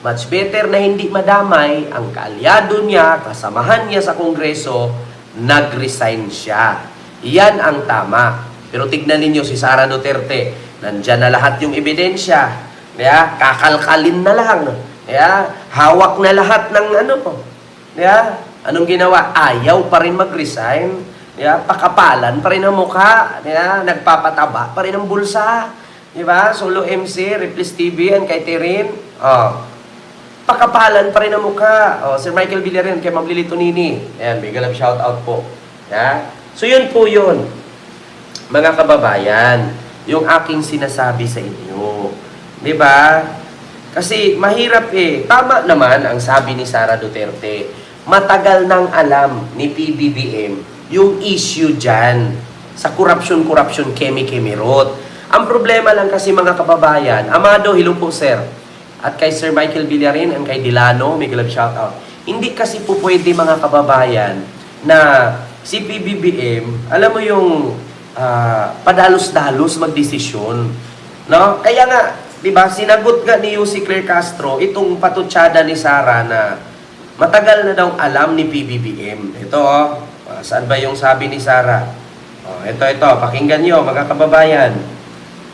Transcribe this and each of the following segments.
Much better na hindi madamay ang kaalyado niya, kasamahan niya sa Kongreso, nag-resign siya. Yan ang tama. Pero tignan ninyo si Sara Duterte, nandyan na lahat yung ebidensya. Kaya, kakalkalin na lang. Kaya, hawak na lahat ng ano. Kaya, anong ginawa? Ayaw pa rin mag-resign. Kaya, pakapalan pa rin ang mukha. Kaya, nagpapataba pa rin ang bulsa. Diba? Solo MC, Ripley's TV, and kay Tirin. Pakapalan pa rin ang mukha. Sir Michael Villarin, kay Ma'am Lily Tonini. Ayan, big love shout out po. Yeah? So, yun po yun. Mga kababayan, yung aking sinasabi sa inyo. Diba? Kasi mahirap eh. Tama naman ang sabi ni Sara Duterte. Matagal nang alam ni PBBM yung issue dyan sa corruption, kemi-kemi rot. Ang problema lang kasi mga kababayan, Amado, hello po sir. At kay Sir Michael Villarin and kay Dilano, may love shout out. Hindi kasi po pwede mga kababayan na si PBBM, alam mo yung padalos-dalos magdesisyon. No? Kaya nga, diba, sinagot nga ni Yussi Claire Castro itong patutsada ni Sara na matagal na daw alam ni PBBM. Ito saan ba yung sabi ni Sara? Ito, pakinggan nyo mga kababayan.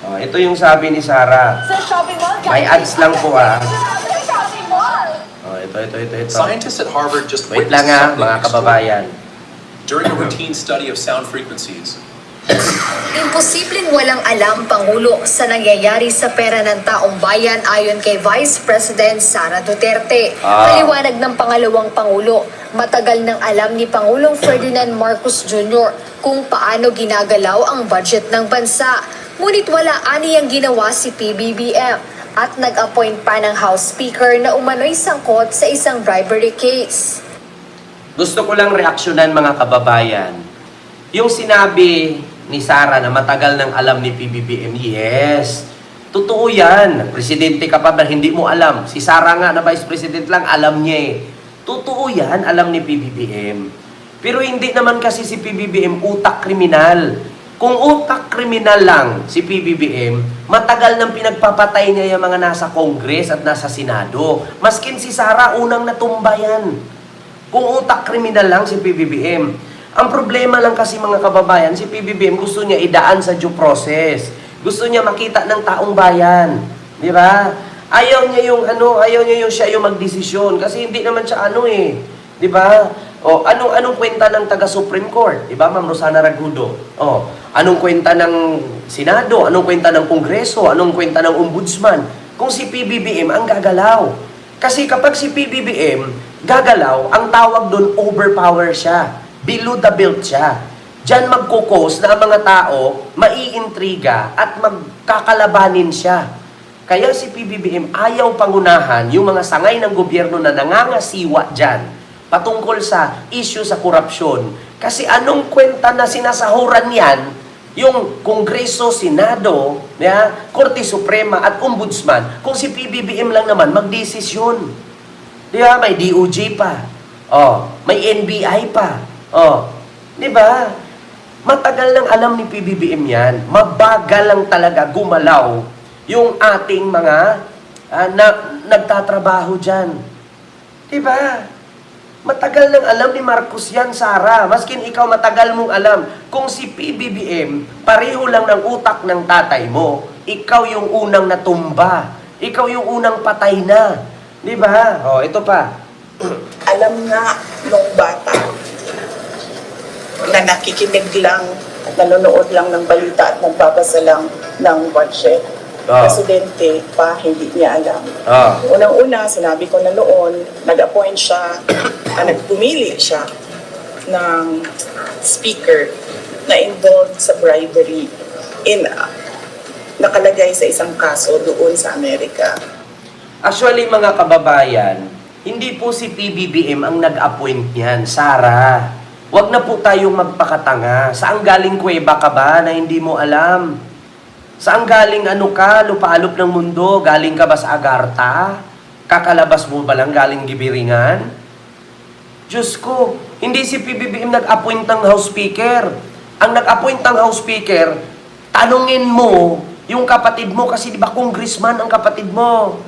Ito yung sabi ni Sara. May ads lang po Ito. Scientists at Harvard just Wait lang witnessed mga kababayan. during a routine study of sound frequencies. Imposibleng walang alam, Pangulo, sa nangyayari sa pera ng taong bayan ayon kay Vice President Sara Duterte. Paliwanag ng pangalawang Pangulo, matagal nang alam ni Pangulong Ferdinand Marcos Jr. kung paano ginagalaw ang budget ng bansa. Ngunit wala aniyang ginawa si PBBM at nag-appoint pa ng House Speaker na umano'y sangkot sa isang bribery case. Gusto ko lang reaksyonan mga kababayan. Yung sinabi ni Sara na matagal nang alam ni PBBM, yes. Totoo yan. Presidente ka pa ba, hindi mo alam. Si Sara nga na Vice President lang, alam niya eh. Totoo yan, alam ni PBBM. Pero hindi naman kasi si PBBM utak kriminal. Kung utak kriminal lang si PBBM, matagal nang pinagpapatay niya yung mga nasa Congress at nasa Senado. Maskin si Sara, unang natumba yan. Kung utak kriminal lang si PBBM. Ang problema lang kasi mga kababayan, si PBBM gusto niya idaan sa due process. Gusto niya makita ng taong bayan. Di ba? Ayaw niya yung siya yung magdesisyon. Kasi hindi naman siya di ba? Anong kwenta ng taga-Supreme Court? Di ba, Ma'am Rosana Ragudo? Anong kwenta ng Senado? Anong kwenta ng Kongreso? Anong kwenta ng Ombudsman? Kung si PBBM ang gagalaw. Kasi kapag si PBBM gagalaw, ang tawag doon overpower siya. Below the belt siya. Diyan magkukos na ang mga tao maiintriga at magkakalabanin siya. Kaya si PBBM ayaw pangunahan yung mga sangay ng gobyerno na nangangasiwa dyan patungkol sa issue sa korupsyon. Kasi anong kwenta na sinasahuran yan yung Kongreso, Senado, Korte Suprema at Ombudsman kung si PBBM lang naman magdesisyon. Di ba? May DOJ pa. May NBI pa. Di ba? Matagal nang alam ni PBBM yan. Mabagal lang talaga gumalaw yung ating mga nagtatrabaho dyan. Di ba? Matagal nang alam ni Marcos yan, Sara. Maskin ikaw matagal mong alam. Kung si PBBM, pareho lang ng utak ng tatay mo, ikaw yung unang natumba. Ikaw yung unang patay na. Di ba? Ito pa. Alam nga nung bata na nakikinig lang at nanonood lang ng balita at nagbabasa lang ng budget. Presidente pa, hindi niya alam. Unang-una, sinabi ko na noon, nag-appoint siya, nagpumili siya ng speaker na involved sa bribery nakalagay sa isang kaso doon sa Amerika. Actually, mga kababayan, hindi po si PBBM ang nag-appoint niyan, Sara. Huwag na po tayong magpakatanga. Saan galing kuweba ka ba na hindi mo alam? Saan galing lupaalop ng mundo? Galing ka ba sa Agartha? Kakalabas mo ba lang galing Gibiringan? Diyos ko, hindi si PBBM nag-appoint ng House Speaker. Ang nag-appoint ng House Speaker, tanungin mo yung kapatid mo kasi di ba congressman ang kapatid mo?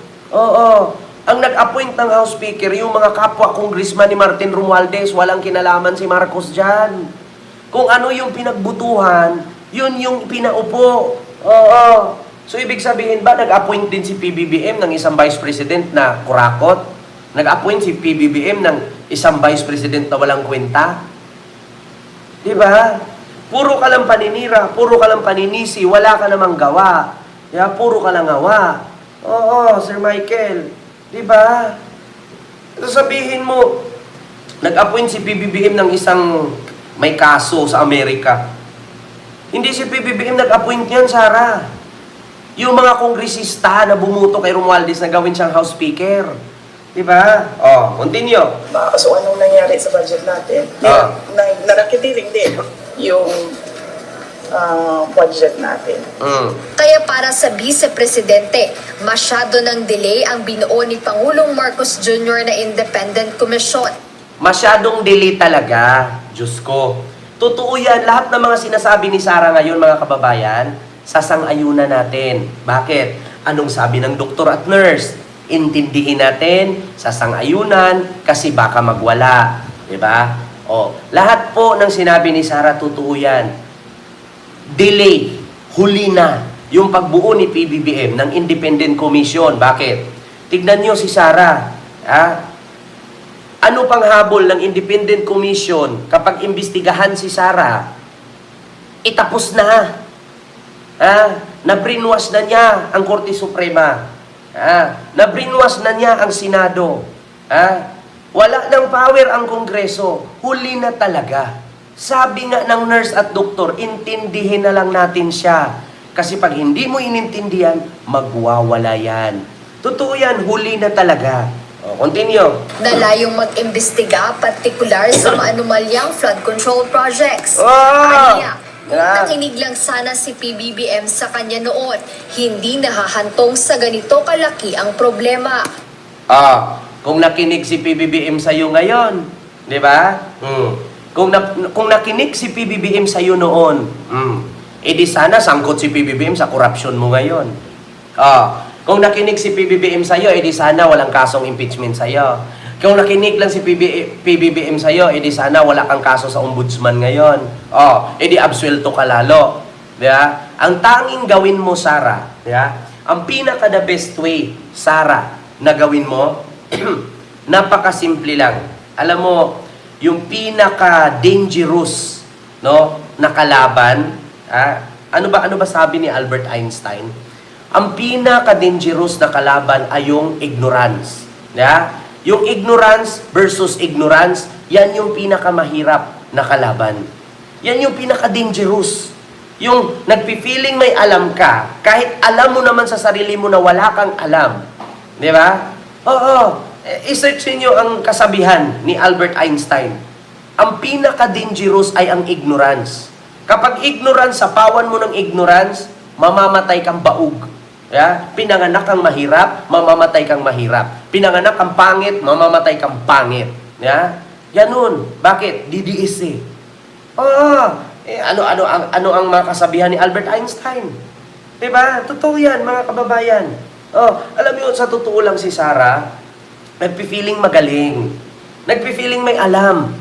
Ang nag-appoint ng House Speaker, yung mga kapwa congressman ni Martin Romualdez, walang kinalaman si Marcos dyan. Kung ano yung pinagbutuhan, yun yung pinaupo. Oo. So, ibig sabihin ba, nag-appoint din si PBBM ng isang Vice President na kurakot? Nag-appoint si PBBM ng isang Vice President na walang kwenta? Diba? Puro ka lang paninira, puro ka lang paninisi, wala ka namang gawa. Yeah, puro ka lang gawa. Oo, Sir Michael. Diba? So sabihin mo, nag-appoint si PBBM ng isang may kaso sa Amerika. Hindi si PBBM nag-appoint niyan, Sara. Yung mga kongresista na bumuto kay Romualdez na gawin siyang House Speaker. Diba? Oh, continue. So anong nangyari sa budget natin? Narakitiling din yung budget natin. Kaya para sa Vice Presidente, masyado ng delay ang binuo ni Pangulong Marcos Jr. na Independent Commission. Masyadong delay talaga, Diyos ko. Totoo yan, lahat ng mga sinasabi ni Sara ngayon, mga kababayan, sasang-ayunan natin. Bakit? Anong sabi ng doktor at nurse? Intindihin natin, sasang-ayunan, kasi baka magwala. Diba? O, lahat po ng sinabi ni Sara, totoo yan. Delay, huli na yung pagbuo ni PBBM ng Independent Commission. Bakit? Tignan nyo si Sara. Ano pang habol ng Independent Commission kapag imbestigahan si Sara? Itapos na. Na-brainwash na niya ang Korte Suprema. Na-brainwash na niya ang Senado. Wala ng power ang Kongreso. Huli na talaga. Sabi nga ng nurse at doktor, intindihin na lang natin siya. Kasi pag hindi mo inintindihan, magwawala yan. Totoo yan, huli na talaga. O, continue. Nalayong mag-imbestiga, partikular sa maanumalyang flood control projects. Aniya, kung nakinig lang sana si PBBM sa kanya noon, hindi nahahantong sa ganito kalaki ang problema. Kung nakinig si PBBM sa'yo ngayon, di ba? Kung nakinig si PBBM sa'yo noon, edi sana sangkot si PBBM sa korupsyon mo ngayon. Kung nakinig si PBBM sa'yo, edi sana walang kasong impeachment sa'yo. Kung nakinig lang si PBBM sa'yo, edi sana wala kang kaso sa ombudsman ngayon. Edi absuelto ka lalo. Diba? Ang tanging gawin mo, Sara, diba? Ang pinaka-the best way, Sara, na gawin mo, napakasimple lang. Alam mo, yung pinaka-dangerous, no, na kalaban, ano ba sabi ni Albert Einstein? Ang pinaka-dangerous na kalaban ay yung ignorance. Yeah? Yung ignorance versus ignorance, yan yung pinakamahirap na kalaban. Yan yung pinaka-dangerous. Yung nagpi-feeling may alam ka, kahit alam mo naman sa sarili mo na wala kang alam. Di ba? Oo. I-search niyo ang kasabihan ni Albert Einstein. Ang pinaka-dangerous ay ang ignorance. Kapag ignorance, sapawan mo ng ignorance, mamamatay kang baug. Yeah? Pinanganak kang mahirap, mamamatay kang mahirap. Pinanganak kang pangit, mamamatay kang pangit. Yeah? Ganun. Bakit? DDS eh. Ano ang mga kasabihan ni Albert Einstein? Diba? Totoo yan, mga kababayan. Alam mo, sa totoo lang si Sara, nagpi-feeling magaling. Nagpi-feeling may alam.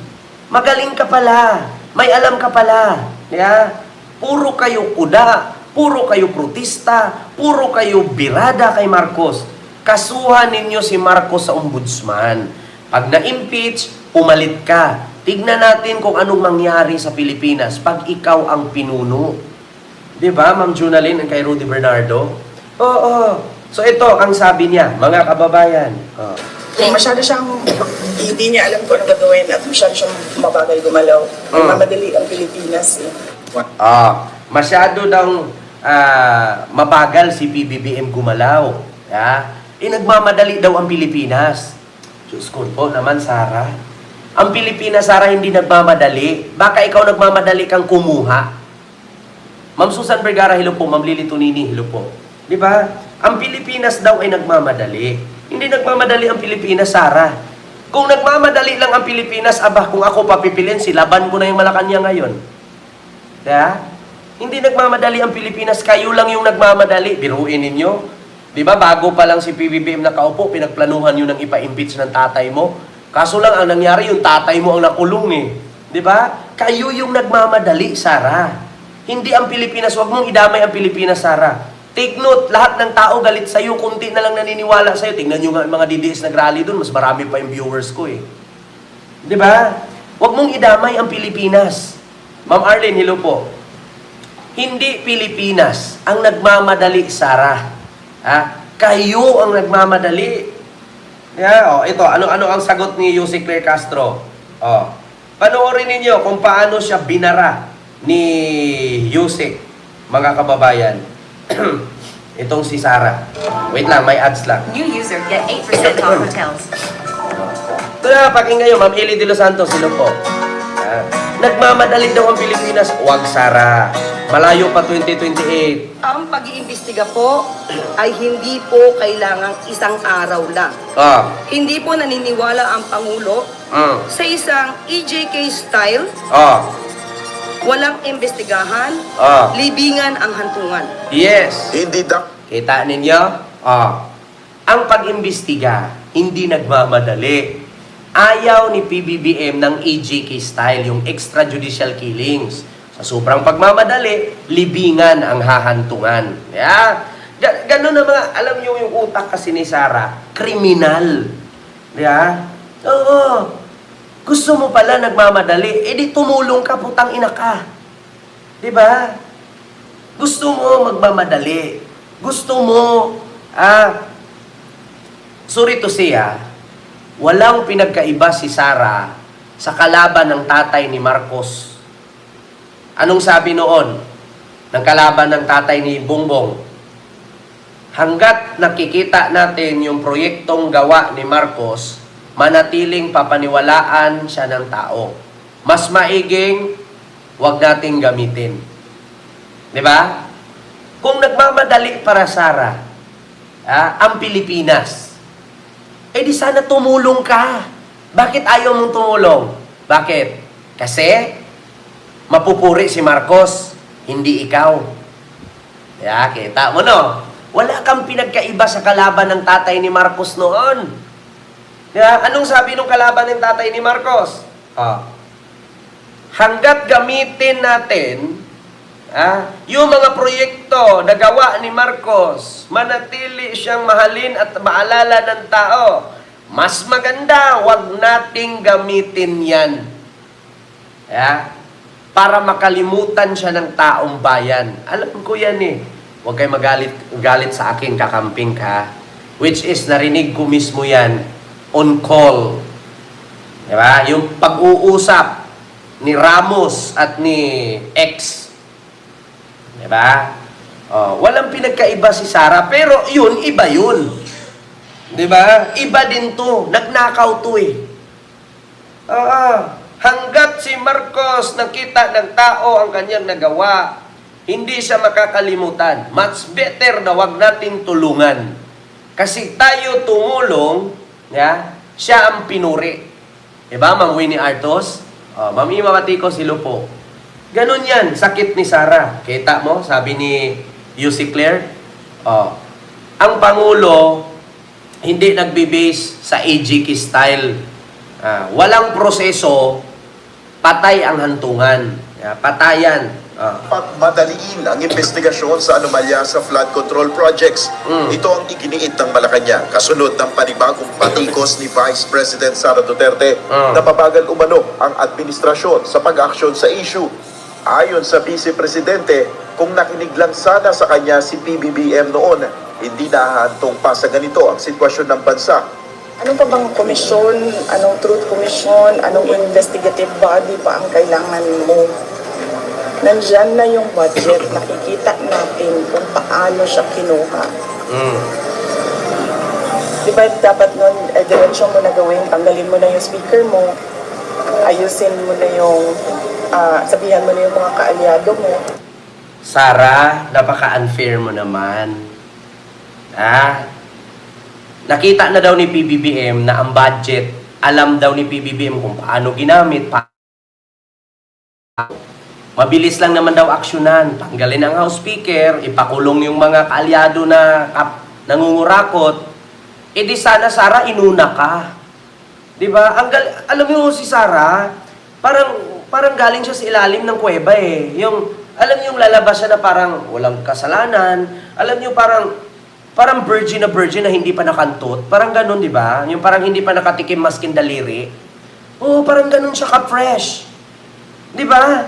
Magaling ka pala. May alam ka pala. Yeah? Puro kayo kuda. Puro kayo protista. Puro kayo birada kay Marcos. Kasuhan ninyo si Marcos sa ombudsman. Pag na-impeach, pumalit ka. Tignan natin kung anong mangyari sa Pilipinas pag ikaw ang pinuno. Diba, Ma'am Junalyn and kay Rudy Bernardo? Oo. So ito ang sabi niya, mga kababayan. Masyado siyang, hindi niya alam kung ano gagawin at masyado siyang mabagal gumalaw. Mamadali ang Pilipinas. Masyado daw mabagal si PBBM gumalaw. Nagmamadali daw ang Pilipinas. Diyos ko po naman, Sara. Ang Pilipinas, Sara, hindi nagmamadali. Baka ikaw nagmamadali kang kumuha. Ma'am Susan Vergara, hello po. Ma'am Lili Tunini, hello po. Di ba? Ang Pilipinas daw ay nagmamadali. Hindi nagmamadali ang Pilipinas, Sara. Kung nagmamadali lang ang Pilipinas, kung ako papipilin, silaban ko na yung Malacanang ngayon. Kaya, hindi nagmamadali ang Pilipinas, kayo lang yung nagmamadali. Biruin ninyo. Di ba, bago pa lang si PBBM nakaupo, pinagplanuhan yun ng ipa-impeach ng tatay mo. Kaso lang, ang nangyari, yung tatay mo ang nakulong eh. Di ba? Kayo yung nagmamadali, Sara. Hindi ang Pilipinas. Huwag mong idamay ang Pilipinas, Sara. Take note, lahat ng tao galit sa'yo, kunti na lang naniniwala sa'yo. Tingnan nyo nga ang mga DDS nag-rally doon, mas marami pa yung viewers ko eh. Di ba? Huwag mong idamay ang Pilipinas. Ma'am Arlene, hello po. Hindi Pilipinas ang nagmamadali, Sara. Kayo ang nagmamadali. Ito, ano ang sagot ni Yusek Claire Castro? Panoorin ninyo kung paano siya binara ni Yusek, mga kababayan. Itong si Sara. Wait lang, may ads lang. New user get 8% off hotels. Ito na, pakinggan nyo, Ma'am Eli De Los Santos, sino po? Nagmamadali daw ang Pilipinas. Huwag, Sara. Malayo pa 2028. Ang pag-iimbestiga po ay hindi po kailangang isang araw lang. Hindi po naniniwala ang Pangulo sa isang EJK style, walang imbestigahan, libingan ang hantungan. Yes. Hindi Kita ninyo? Ang pag-imbestiga, hindi nagmamadali. Ayaw ni PBBM ng EJK style, yung extrajudicial killings. Sa sobrang pagmamadali, libingan ang hahantungan. Ganun na mga, alam nyo yung utak kasi ni Sara, kriminal. Oo. Gusto mo pala nagmamadali, edi tumulong ka, putang ina ka. Diba? Gusto mo magmamadali. Gusto mo, sorry to say, walang pinagkaiba si Sara sa kalaban ng tatay ni Marcos. Anong sabi noon ng kalaban ng tatay ni Bongbong? Hanggat nakikita natin yung proyektong gawa ni Marcos, manatiling papaniwalaan siya ng tao. Mas maiging, wag nating gamitin. Di ba? Kung nagmamadali para Sara, ang Pilipinas, di sana tumulong ka. Bakit ayaw mong tumulong? Bakit? Kasi mapupuri si Marcos, hindi ikaw. Kita mo no? Wala kang pinagkaiba sa kalaban ng tatay ni Marcos noon. Anong sabi ng kalaban ng tatay ni Marcos? Hanggat gamitin natin yung mga proyekto na gawa ni Marcos, manatili siyang mahalin at maalala ng tao, mas maganda, wag nating gamitin yan. Para makalimutan siya ng taong bayan. Alam ko yan eh. Huwag kayo galit sa akin, kakamping ka. Which is, narinig ko mismo yan on call. Diba? Yung pag-uusap ni Ramos at ni X. Diba? Walang pinagkaiba si Sara, pero yun, iba yun. Diba? Iba din to. Nagnakaw to eh. Hanggat si Marcos nakita ng tao ang kanyang nagawa, hindi siya makakalimutan. Much better na wag nating tulungan. Kasi tayo tumulong, siya ang pinuri. Diba, Ma'am Winnie Artos? Ma'am Ima Matiko, silo po. Ganun yan, sakit ni Sara. Kita mo, sabi ni Yusek Claire, ang Pangulo, hindi nagbe-base sa AGK style. Walang proseso, patay ang hantungan. Patayan. Pagmadaliin ang investigasyon sa anomalya sa flood control projects. Ito ang iginiit ng Malacanang kasunod ng panibagong patikos ni Vice President Sara Duterte na mabagal umano ang administrasyon sa pag-aksyon sa issue. Ayon sa Vice Presidente, kung nakinig lang sana sa kanya si PBBM noon, hindi nahahantong pa sa ganito ang sitwasyon ng bansa. Ano pa bang komisyon, anong truth commission, anong investigative body pa ang kailangan mo? Nandyan na yung budget, nakikita natin kung paano siya kinuha. Diba dapat nun, diretsyo mo na gawin, tanggalin mo na yung speaker mo, ayusin mo na yung, sabihan mo na yung mga kaalyado mo. Sara, napaka-unfair mo naman. Nakita na daw ni PBBM na ang budget, alam daw ni PBBM kung paano ginamit. Mabilis lang naman daw aksyonan. Tanggalin ang House Speaker, ipakulong yung mga kaalyado na nangungurakot, di sana, Sara, inuna ka. Di ba? Alam mo si Sara, parang galing siya sa ilalim ng kuweba eh. Alam niyo yung lalabas siya na parang walang kasalanan. Alam niyo parang virgin na hindi pa nakantot. Parang ganun, di ba? Yung parang hindi pa nakatikim maskin daliri. Oo, parang ganun siya ka-fresh. Di ba?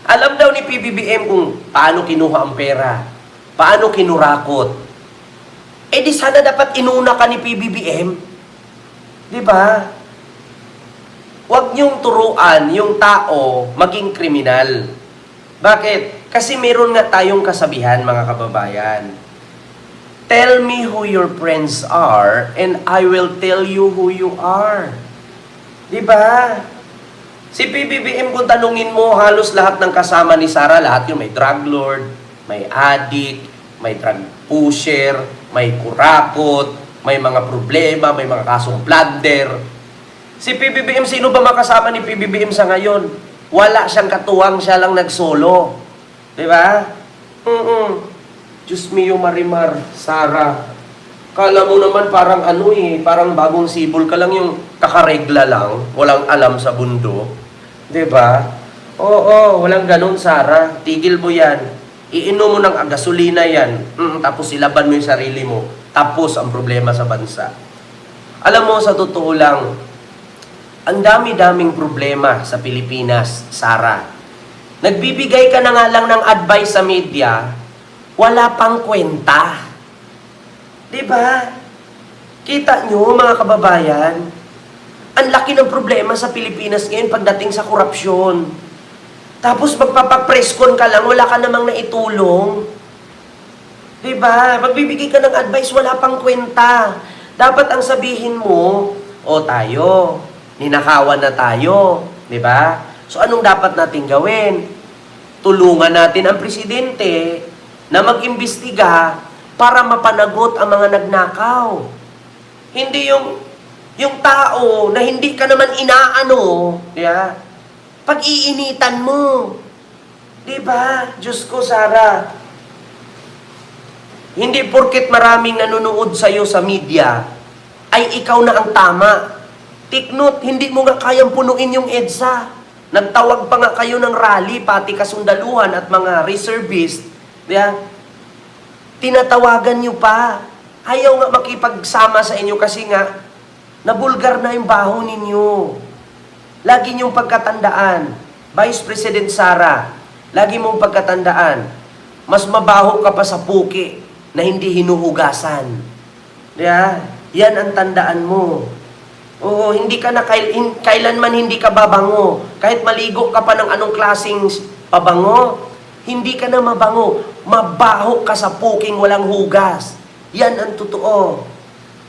Alam daw ni PBBM kung paano kinuha ang pera. Paano kinurakot. Di sana dapat inuna ka ni PBBM. Di ba? Huwag niyong turuan yung tao maging kriminal. Bakit? Kasi meron nga tayong kasabihan, mga kababayan. Tell me who your friends are and I will tell you who you are. Di ba? Si PBBM, kung tanungin mo, halos lahat ng kasama ni Sara, lahat yung may drug lord, may addict, may drug pusher, may kurakot, may mga problema, may mga kasong plunder. Si PBBM, sino ba makasama ni PBBM sa ngayon? Wala siyang katuwang, siya lang nagsolo. Di ba? Diyos mio, Marimar, Sara. Kala mo naman parang parang bagong sibol ka lang, yung kakaregla lang, walang alam sa bundo. Di ba? Oo, walang ganun, Sara. Tigil mo yan. Iinom mo ng gasolina yan. Tapos ilaban mo yung sarili mo. Tapos ang problema sa bansa. Alam mo, sa totoo lang, ang dami-daming problema sa Pilipinas, Sara. Nagbibigay ka na nga lang ng advice sa media, wala pang kwenta. Diba? Kita nyo, mga kababayan, ang laki ng problema sa Pilipinas ngayon pagdating sa korupsyon. Tapos magpapapreskon ka lang, wala ka namang naitulong. Diba? Magbibigay ka ng advice, wala pang kwenta. Dapat ang sabihin mo, tayo, ninakawan na tayo, di ba? So anong dapat natin gawin? Tulungan natin ang presidente na mag-imbestiga para mapanagot ang mga nagnakaw. Hindi yung tao na hindi ka naman inaano, di ba? Pag-iinitan mo. Di ba? Diyos ko, Sara. Hindi porket maraming nanonood sa'yo sa media, ay ikaw na ang tama. Take note, hindi mo nga kayang punuin yung EDSA. Nagtawag pa nga kayo ng rally, pati kasundaluhan at mga reservist. Diba? Tinatawagan nyo pa. Ayaw nga makipagsama sa inyo kasi nga, nabulgar na yung baho ninyo. Lagi nyong pagkatandaan, Vice President Sara, lagi mong pagkatandaan, mas mabaho ka pa sa puki na hindi hinuhugasan. Diba? Yan ang tandaan mo. Oo, hindi ka na kailanman hindi ka babango. Kahit maligo ka pa ng anong klaseng pabango, hindi ka na mabango. Mabaho ka sa puking walang hugas. Yan ang totoo.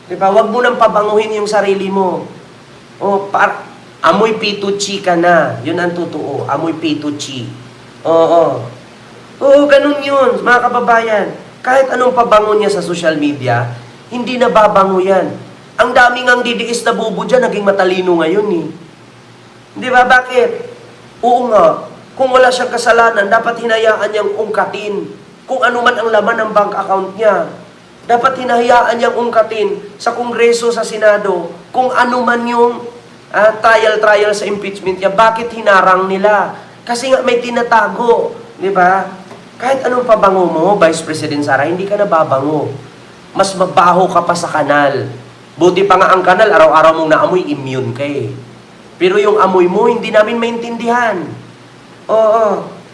Diba? Huwag mo nang pabanguhin yung sarili mo. Amoy pituchi ka na. Yun ang totoo. Amoy pituchi. Oo, ganun yun, mga kababayan. Kahit anong pabango niya sa social media, hindi na babango yan. Ang daming ang didiis na bubo dyan, naging matalino ngayon eh. Di ba? Bakit? Oo nga, kung wala siyang kasalanan, dapat hinayaan niyang ungkatin. Kung ano man ang laman ng bank account niya, dapat hinayaan niyang ungkatin sa Kongreso, sa Senado, kung ano man yung trial sa impeachment niya, bakit hinarang nila? Kasi nga may tinatago. Di ba? Kahit anong pabango mo, Vice President Sara, hindi ka nababango. Mas mabaho ka pa sa kanal. Buti pa nga ang kanal, araw-araw mong naamoy, immune ka eh. Pero yung amoy mo, hindi namin maintindihan. Oo.